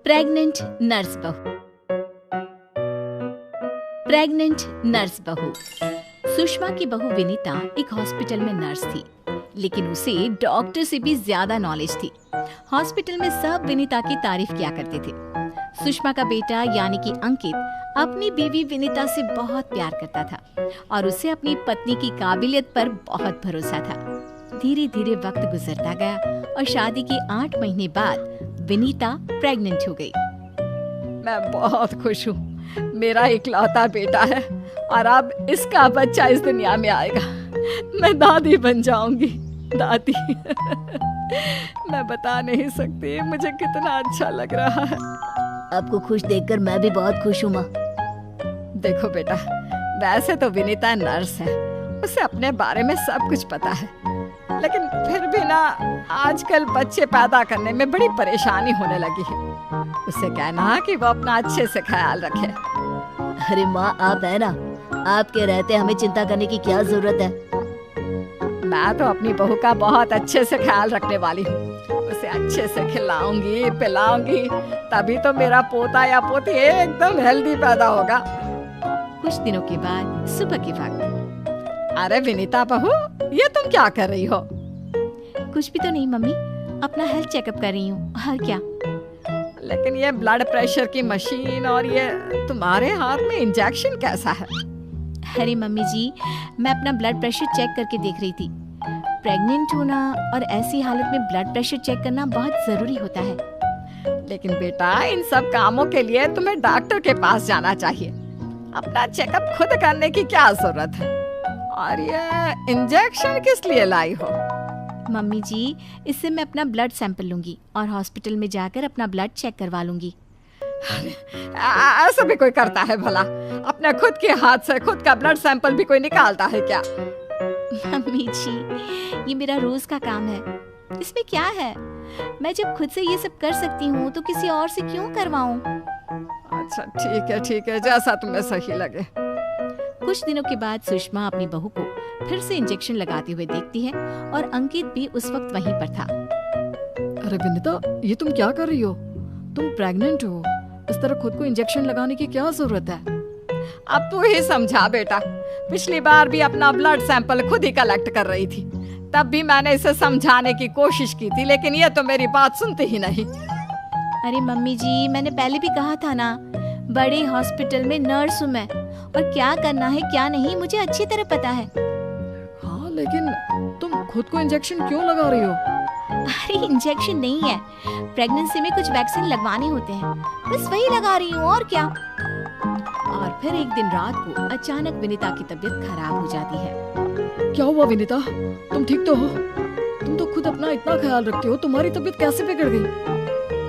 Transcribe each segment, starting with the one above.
Pregnant nurse बहू। Pregnant nurse बहू। सुषमा की बहू विनीता एक हॉस्पिटल में नर्स थी, लेकिन उसे डॉक्टर से भी ज्यादा नॉलेज थी। हॉस्पिटल में सब विनीता की तारीफ किया करते थे। सुषमा का बेटा यानी कि अंकित अपनी बीवी विनीता से बहुत प्यार करता था और उसे अपनी पत्नी की काबिलियत पर बहुत भरोसा था। धीरे धीरे वक्त गुजरता गया और शादी के 8 महीने बाद विनीता प्रेग्नेंट हो गई। मैं बहुत खुश हूँ। मेरा इकलौता बेटा है और अब इसका बच्चा इस दुनिया में आएगा। मैं दादी बन जाऊंगी। दादी मैं बता नहीं सकती मुझे कितना अच्छा लग रहा है। आपको खुश देखकर मैं भी बहुत खुश हूँ माँ। देखो बेटा, वैसे तो विनीता नर्स है, उसे अपने बारे में सब कुछ पता है, लेकिन फिर भी ना आजकल बच्चे पैदा करने में बड़ी परेशानी होने लगी है। उसे कहना कि वो अपना अच्छे से ख्याल रखे। अरे माँ, आप है ना, आपके रहते हमें चिंता करने की क्या जरूरत है। मैं तो अपनी बहू का बहुत अच्छे से ख्याल रखने वाली हूँ। उसे अच्छे से खिलाऊंगी पिलाऊंगी, तभी तो मेरा पोता या पोती एकदम हेल्दी पैदा होगा। कुछ दिनों के बाद सुबह के वक्त। अरे विनीता बहू, ये तुम क्या कर रही हो? कुछ भी तो नहीं मम्मी, अपना हेल्थ चेकअप कर रही हूँ। और क्या? लेकिन ये ब्लड प्रेशर की मशीन और ये तुम्हारे हाथ में इंजेक्शन कैसा है? अरे मम्मी जी, मैं अपना ब्लड प्रेशर चेक करके देख रही थी। प्रेग्नेंट होना और ऐसी हालत में ब्लड प्रेशर चेक करना बहुत जरूरी होता है। लेकिन बेटा, इन सब कामों के लिए तुम्हें डॉक्टर के पास जाना चाहिए। अपना चेकअप खुद करने की क्या जरूरत है? और ये इंजेक्शन किस लिए लाई हो? मम्मी जी, इससे मैं अपना ब्लड सैंपल लूंगी और हॉस्पिटल में जाकर अपना ब्लड चेक करवा लूंगी। ऐसा भी कोई करता है भला? अपने खुद के हाथ से खुद का ब्लड सैंपल भी कोई निकालता है क्या? मम्मी जी, ये मेरा रोज का काम है, इसमें क्या है? मैं जब खुद से ये सब कर सकती हूँ तो किसी और से क्यों करवाऊँ? अच्छा ठीक है, जैसा तुम्हें सही लगे। कुछ दिनों के बाद सुषमा अपनी बहू को फिर से इंजेक्शन लगाते हुए देखती है और अंकित भी उस वक्त वहीं पर था। अरे विनीता, ये तुम क्या कर रही हो? तुम प्रेग्नेंट हो, इस तरह खुद को इंजेक्शन लगाने की क्या जरूरत है? अब तू ही समझा बेटा। पिछली बार भी अपना ब्लड सैंपल खुद ही कलेक्ट कर रही थी, तब भी मैंने इसे समझाने की कोशिश की थी, लेकिन ये तो मेरी बात सुनती ही नहीं। अरे मम्मी जी, मैंने पहले भी कहा था ना, बड़े हॉस्पिटल में नर्स हूँ मैं, और क्या करना है क्या नहीं मुझे अच्छी तरह पता है। हाँ, लेकिन तुम खुद को इंजेक्शन क्यों लगा रही हो? अरे इंजेक्शन नहीं है, प्रेगनेंसी में कुछ वैक्सीन लगवाने होते हैं, बस वही लगा रही हूँ, और क्या। और फिर एक दिन रात को अचानक विनीता की तबीयत खराब हो जाती है। क्या हुआ विनीता? तुम ठीक तो हो? तुम तो खुद अपना इतना ख्याल रखती हो, तुम्हारी तबीयत कैसे बिगड़ गई?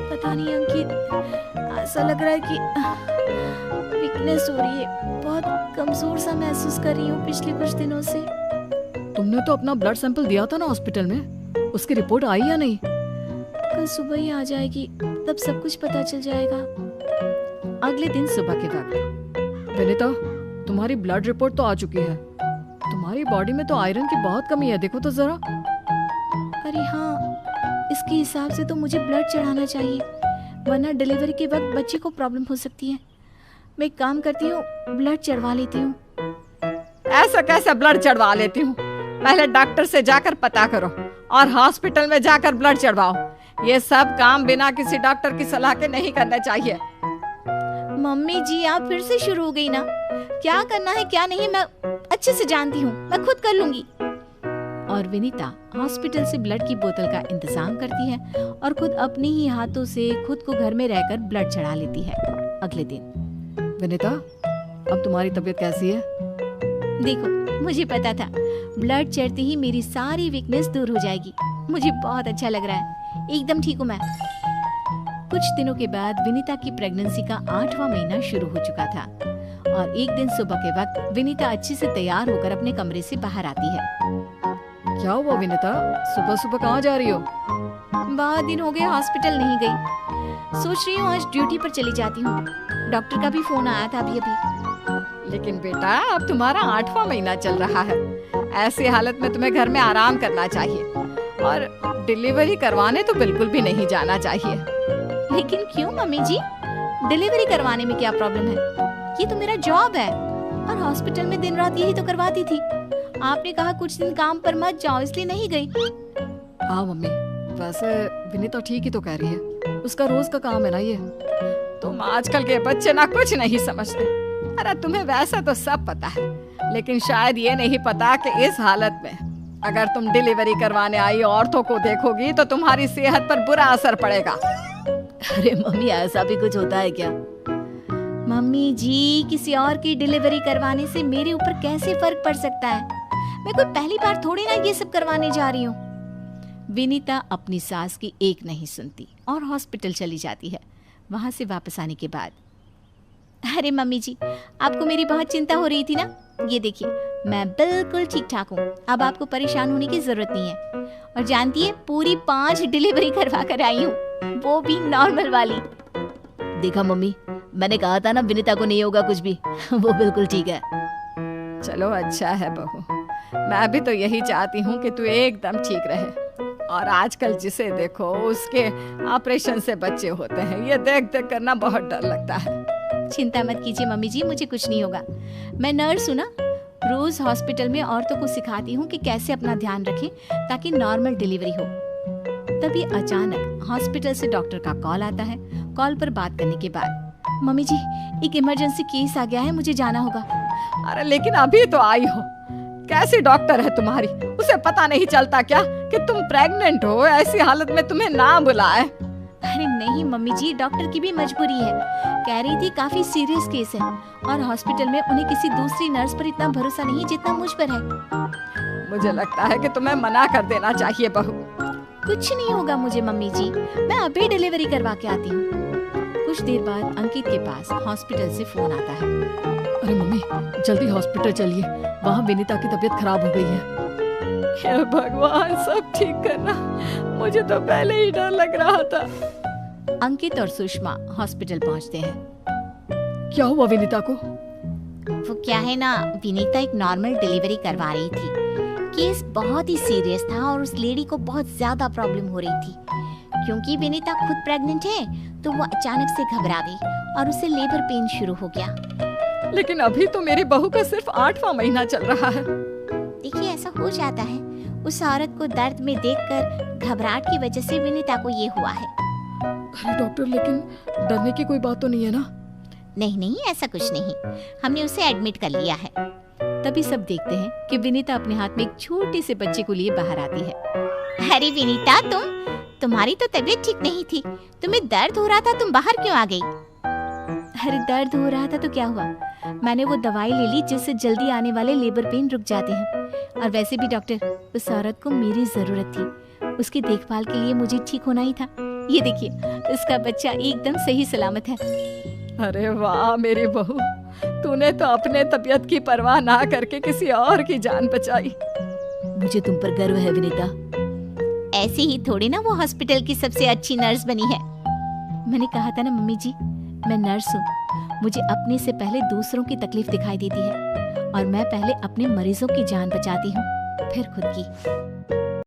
पता नहीं अंकित, ऐसा लग रहा है कि वीकनेस हो रही है, बहुत कमजोर सा महसूस कर रही हूँ पिछले कुछ दिनों से। तुमने तो अपना ब्लड सैंपल दिया था ना हॉस्पिटल में, उसकी रिपोर्ट आई या नहीं? कल सुबह ही आ जाएगी, तब सब कुछ पता चल जाएगा। अगले दिन सुबह के वक्त। विनीता, तुम्हारी ब्लड रिपोर्ट तो आ चुकी है। तुम्हारी बॉडी में तो आयरन की बहुत कमी है, देखो तो जरा। अरे हाँ, इसके हिसाब से तो मुझे ब्लड चढ़ाना चाहिए, वरना डिलीवरी के वक्त बच्चे को प्रॉब्लम हो सकती है। मैं एक काम करती हूँ, ब्लड चढ़वा लेती हूँ। ऐसा कैसे ब्लड चढ़वा लेती हूँ? पहले डॉक्टर से जाकर पता करो और हॉस्पिटल में जाकर ब्लड चढ़वाओ। ये सब काम बिना किसी डॉक्टर की सलाह के नहीं करना चाहिए। मम्मी जी, आप फिर से शुरू हो गई ना। क्या करना है क्या नहीं मैं अच्छे से जानती हूँ, मैं खुद कर लूंगी। और विनीता हॉस्पिटल से ब्लड की बोतल का इंतजाम करती है और खुद अपने ही हाथों से खुद को घर में रहकर ब्लड चढ़ा लेती है। अगले दिन। विनीता, अब तुम्हारी तबीयत कैसी है? देखो, मुझे पता था ब्लड चढ़ते ही मेरी सारी वीकनेस दूर हो जाएगी। मुझे बहुत अच्छा लग रहा है, एकदम ठीक हूँ मैं। कुछ दिनों के बाद विनीता की प्रेगनेंसी का 8वां महीना शुरू हो चुका था और एक दिन सुबह के वक्त विनीता अच्छे से तैयार होकर अपने कमरे से बाहर आती है। क्या हुआ विनीता, सुबह सुबह कहाँ जा रही हो? बहुत दिन हो गए हॉस्पिटल नहीं गई, सोच रही हूँ आज ड्यूटी पर चली जाती हूँ। डॉक्टर का भी फोन आया था अभी। लेकिन बेटा, अब तुम्हारा 8वां महीना चल रहा है, ऐसी हालत में तुम्हें घर में आराम करना चाहिए और डिलीवरी करवाने तो बिल्कुल भी नहीं जाना चाहिए। लेकिन क्यों मम्मी जी? डिलीवरी करवाने में क्या प्रॉब्लम है? ये तो मेरा जॉब है और हॉस्पिटल में दिन रात यही तो करवाती थी। आपने कहा कुछ दिन काम पर मत जाओ, इसलिए नहीं गई। हाँ मम्मी, वैसे विनीता ठीक ही तो कह रही है, उसका रोज का काम है ना ये। तुम आजकल के बच्चे ना कुछ नहीं समझते। अरे तुम्हें वैसा तो सब पता है, लेकिन शायद ये नहीं पता कि इस हालत में अगर तुम डिलीवरी करवाने आई औरतों को देखोगी तो तुम्हारी सेहत पर बुरा असर पड़ेगा। अरे मम्मी, ऐसा भी कुछ होता है क्या? मम्मी जी, किसी और की डिलीवरी करवाने से मेरे ऊपर कैसे फर्क पड़ सकता है? मैं कोई पहली बार थोड़ी ना ये सब करवाने जा रही हूँ। विनीता अपनी सास की एक नहीं सुनती और हॉस्पिटल चली जाती है। वहां से वापस आने के बाद, अरे मम्मी जी, आपको मेरी बहुत चिंता हो रही थी ना? ये देखिए, मैं बिल्कुल ठीक ठाक हूँ। अब आपको परेशान होने की जरूरत नहीं है। और जानती है, पूरी 5 डिलीवरी करवा कर आई हूँ, वो भी नॉर्मल वाली। देखा मम्मी, मैंने कहा था ना विनीता को नहीं होगा कुछ भी। वो बिल्कुल ठीक है। चलो अच्छा है बहू, मैं भी तो यही चाहती हूँ कि तू एकदम ठीक रहे। और आजकल जिसे देखो उसके ऑपरेशन से बच्चे होते हैं, ये देख देख करना बहुत डर लगता है। चिंता मत कीजिए मम्मी जी, मुझे कुछ नहीं होगा। मैं नर्स हूँ ना, रोज हॉस्पिटल में औरतों को सिखाती हूँ कि कैसे अपना ध्यान रखें ताकि नॉर्मल डिलीवरी हो। तभी अचानक हॉस्पिटल से डॉक्टर का कॉल आता है। कॉल पर बात करने के बाद, मम्मी जी, एक इमरजेंसी केस आ गया है, मुझे जाना होगा। अरे लेकिन अभी तो आई हो, कैसी डॉक्टर है तुम्हारी? उसे पता नहीं चलता क्या कि तुम प्रेग्नेंट हो? ऐसी हालत में तुम्हें ना बुलाए। अरे नहीं मम्मी जी, डॉक्टर की भी मजबूरी है। कह रही थी काफी सीरियस केस है और हॉस्पिटल में उन्हें किसी दूसरी नर्स पर इतना भरोसा नहीं जितना मुझ पर है। मुझे लगता है कि तुम्हें मना कर देना चाहिए बहू। कुछ नहीं होगा मुझे मम्मी जी, मैं अभी डिलीवरी करवा के आती हूँ। कुछ देर बाद अंकित के पास हॉस्पिटल से फोन आता है। अरे मम्मी, जल्दी हॉस्पिटल चलिए, वहाँ विनीता की तबीयत खराब हो गई है। हे भगवान, सब ठीक करना, मुझे तो पहले ही डर लग रहा था। अंकित और सुषमा हॉस्पिटल पहुंचते हैं। क्या हुआ विनीता को? वो क्या है ना, विनीता एक नॉर्मल डिलीवरी करवा रही थी। केस बहुत ही सीरियस था और उस लेडी को बहुत ज्यादा प्रॉब्लम हो रही थी। क्योंकि विनीता खुद प्रेग्नेंट है तो वो अचानक से घबरा गई और उसे लेबर पेन शुरू हो गया। लेकिन अभी तो मेरी बहू का सिर्फ 8वां महीना चल रहा है। देखिए, ऐसा हो जाता है। उस औरत को दर्द में देखकर घबराहट की वजह से विनीता को ये हुआ है। अरे डॉक्टर, लेकिन डरने की कोई बात तो नहीं है ना? नहीं नहीं, ऐसा कुछ नहीं, हमने उसे एडमिट कर लिया है। तभी सब देखते हैं कि विनीता अपने हाथ में एक छोटे से बच्चे को लिए बाहर आती है। अरे विनीता, तुम्हारी तो तबीयत ठीक नहीं थी, तुम्हें दर्द हो रहा था, तुम बाहर क्यों आ गई? अरे दर्द हो रहा था तो क्या हुआ, मैंने वो दवाई ले ली जिससे जल्दी आने वाले लेबर पेन रुक जाते हैं। और वैसे भी डॉक्टर, उस औरत को मेरी जरूरत थी, उसकी देखभाल के लिए मुझे ठीक होना ही था। ये देखिए, उसका बच्चा एकदम सही सलामत है। अरे वाह मेरी बहू, तूने तो अपने तबीयत की परवाह ना करके किसी और की जान बचाई। मुझे तुम पर गर्व है विनीता। ऐसे ही थोड़ी ना वो हॉस्पिटल की सबसे अच्छी नर्स बनी है। मैंने कहा था ना मम्मी जी, मैं नर्स हूँ, मुझे अपने से पहले दूसरों की तकलीफ दिखाई देती है और मैं पहले अपने मरीजों की जान बचाती हूँ, फिर खुद की।